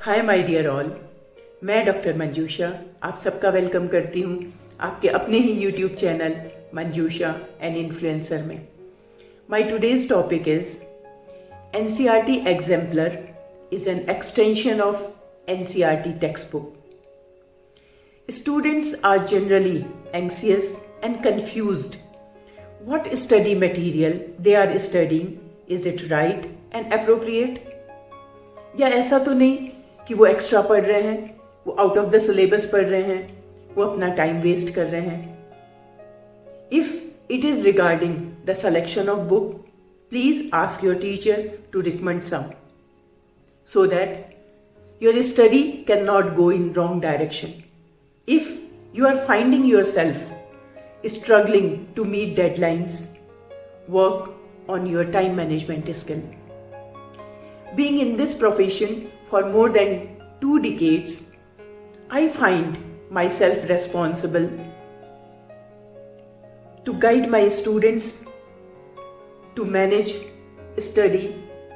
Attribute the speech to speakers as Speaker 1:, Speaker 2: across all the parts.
Speaker 1: Hi my dear all, मैं doctor Manjusha आप सबका वेलकम करती हूँ आपके अपने ही YouTube channel Manjusha an influencer में। My today's topic is NCERT exemplar is an extension of NCERT textbook. Students are generally anxious and confused. What study material they are studying, is it right and appropriate? या ऐसा तो नहीं कि वो extra पढ़ रहे हैं, वो आउट ऑफ द सिलेबस पढ़ रहे हैं, वो अपना टाइम वेस्ट कर रहे हैं. If it is regarding the selection of book, please ask your teacher to recommend some so that your study cannot go in wrong direction. If you are finding yourself struggling to meet deadlines, work on your time management skill. Being in this profession for more than 2 decades, I find myself responsible to guide my students to manage study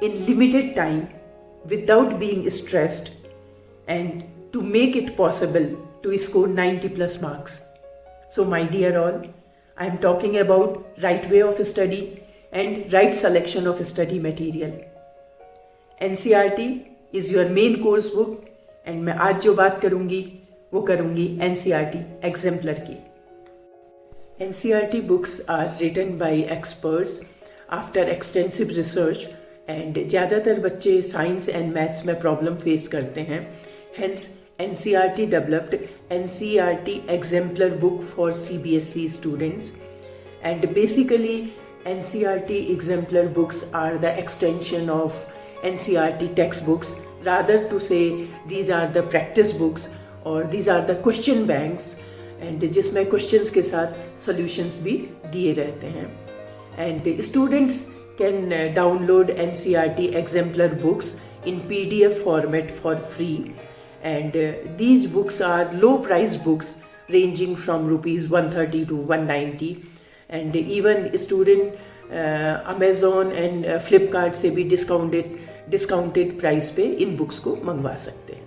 Speaker 1: in limited time without being stressed and to make it possible to score 90 plus marks. So my dear all, I am talking about right way of study and right selection of study material. NCERT is your main course book and मैं आज जो बात करूंगी वो करूंगी NCERT exemplar की. NCERT books are written by experts after extensive research and ज़्यादातर बच्चे साइंस एंड मैथ्स में प्रॉब्लम फेस करते हैं. Hence NCERT developed NCERT exemplar book for CBSE students and basically NCERT exemplar books are the extension of NCERT text books. Rather to say these are the practice books और these are the question banks and जिसमें questions के साथ solutions भी दिए रहते हैं. And students can download NCERT exemplar books in PDF format for free, and these books are low price books ranging from rupees 130 to 190, and even student Amazon and Flipkart से भी discounted price पे इन books को मंगवा सकते हैं.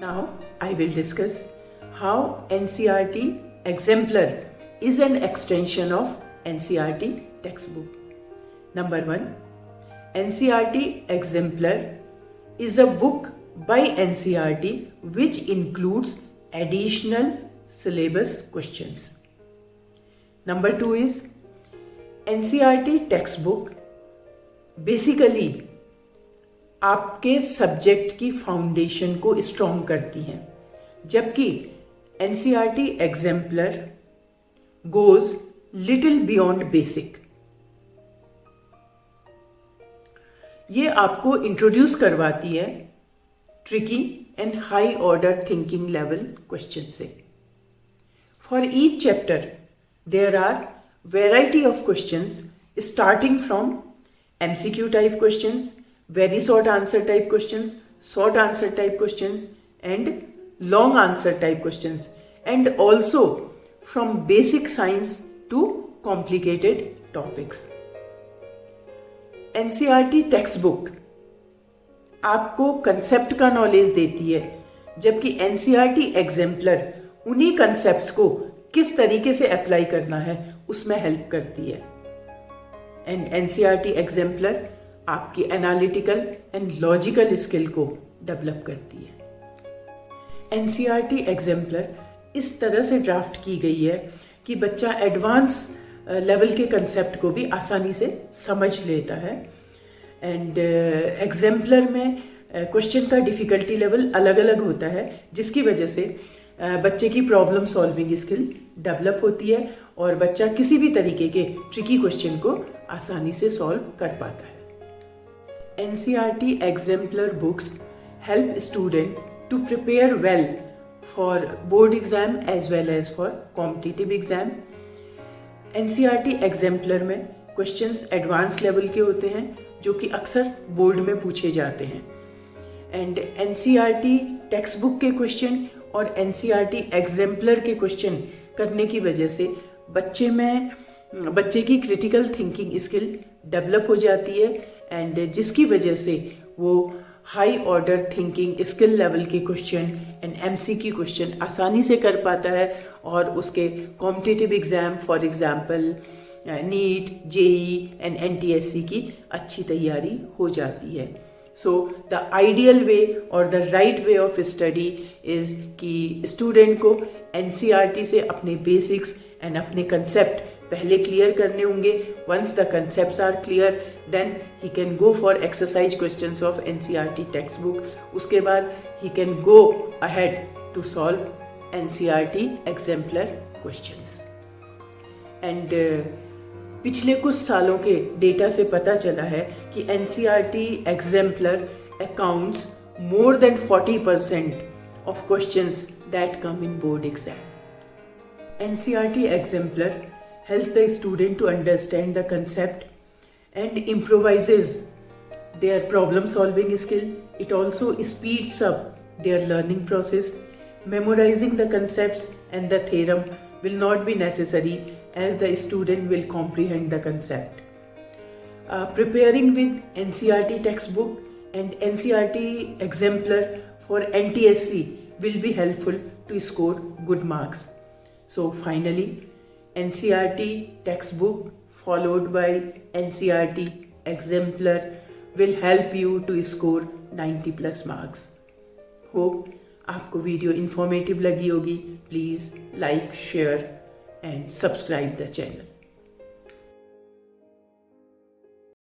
Speaker 1: Now I will discuss how NCERT exemplar is an extension of NCERT textbook. Number 1, NCERT Exemplar is a book by NCERT which includes additional syllabus questions. Number 2 is NCERT textbook basically आपके subject की foundation को strong करती हैं, जबकि NCERT Exemplar goes little beyond basic. ये आपको introduce करवाती है tricky and high order thinking level question से. For each chapter there are variety of questions starting from MCQ type questions, very short answer type questions, short answer type questions and long answer type questions, and also from basic science to complicated topics. NCERT text book आपको concept का knowledge देती है, जबकि NCERT exemplar उन्हीं concepts को किस तरीके से अप्लाई करना है उसमें हेल्प करती है. एंड NCERT एग्जाम्पलर आपकी एनालिटिकल एंड लॉजिकल स्किल को डेवलप करती है. NCERT एग्जाम्पलर इस तरह से ड्राफ्ट की गई है कि बच्चा एडवांस लेवल के कंसेप्ट को भी आसानी से समझ लेता है. एंड एग्जाम्पलर में क्वेश्चन का डिफ़िकल्टी लेवल अलग अलग होता है, जिसकी वजह से बच्चे की प्रॉब्लम सॉल्विंग स्किल डेवलप होती है और बच्चा किसी भी तरीके के ट्रिकी क्वेश्चन को आसानी से सॉल्व कर पाता है. NCERT exemplar books help student to prepare well for board exam as well as for competitive exam. NCERT exemplar में क्वेश्चंस एडवांस लेवल के होते हैं जो कि अक्सर बोर्ड में पूछे जाते हैं. एंड NCERT टेक्स्ट बुक के क्वेश्चन और NCERT एग्जाम्पलर के क्वेश्चन करने की वजह से बच्चे की क्रिटिकल थिंकिंग स्किल डेवलप हो जाती है एंड जिसकी वजह से वो high order thinking skill level के क्वेश्चन एंड एमसीक्यू क्वेश्चन आसानी से कर पाता है और उसके competitive exam for example NEET, JEE and NTSC की अच्छी तैयारी हो जाती है. सो द आइडियल वे और the right way of study is कि स्टूडेंट को एनसीईआरटी से अपने बेसिक्स एंड अपने कंसेप्ट पहले क्लियर करने होंगे. Once the concepts are clear then he can go for exercise questions of NCERT text book. उसके बाद he can go ahead to solve NCERT exemplar questions. And पिछले कुछ सालों के डेटा से पता चला है कि NCERT exemplar accounts more than 40% of questions that come in board exam. NCERT exemplar helps the student to understand the concept and improvises their problem solving skill. It also speeds up their learning process. Memorizing the concepts and the theorem will not be necessary as the student will comprehend the concept. Preparing with NCERT textbook and NCERT exemplar for NTSC will be helpful to score good marks. So finally, NCERT textbook followed by NCERT exemplar will help you to score 90+ marks. Hope आपको video informative लगी होगी. Please like, share and subscribe the channel.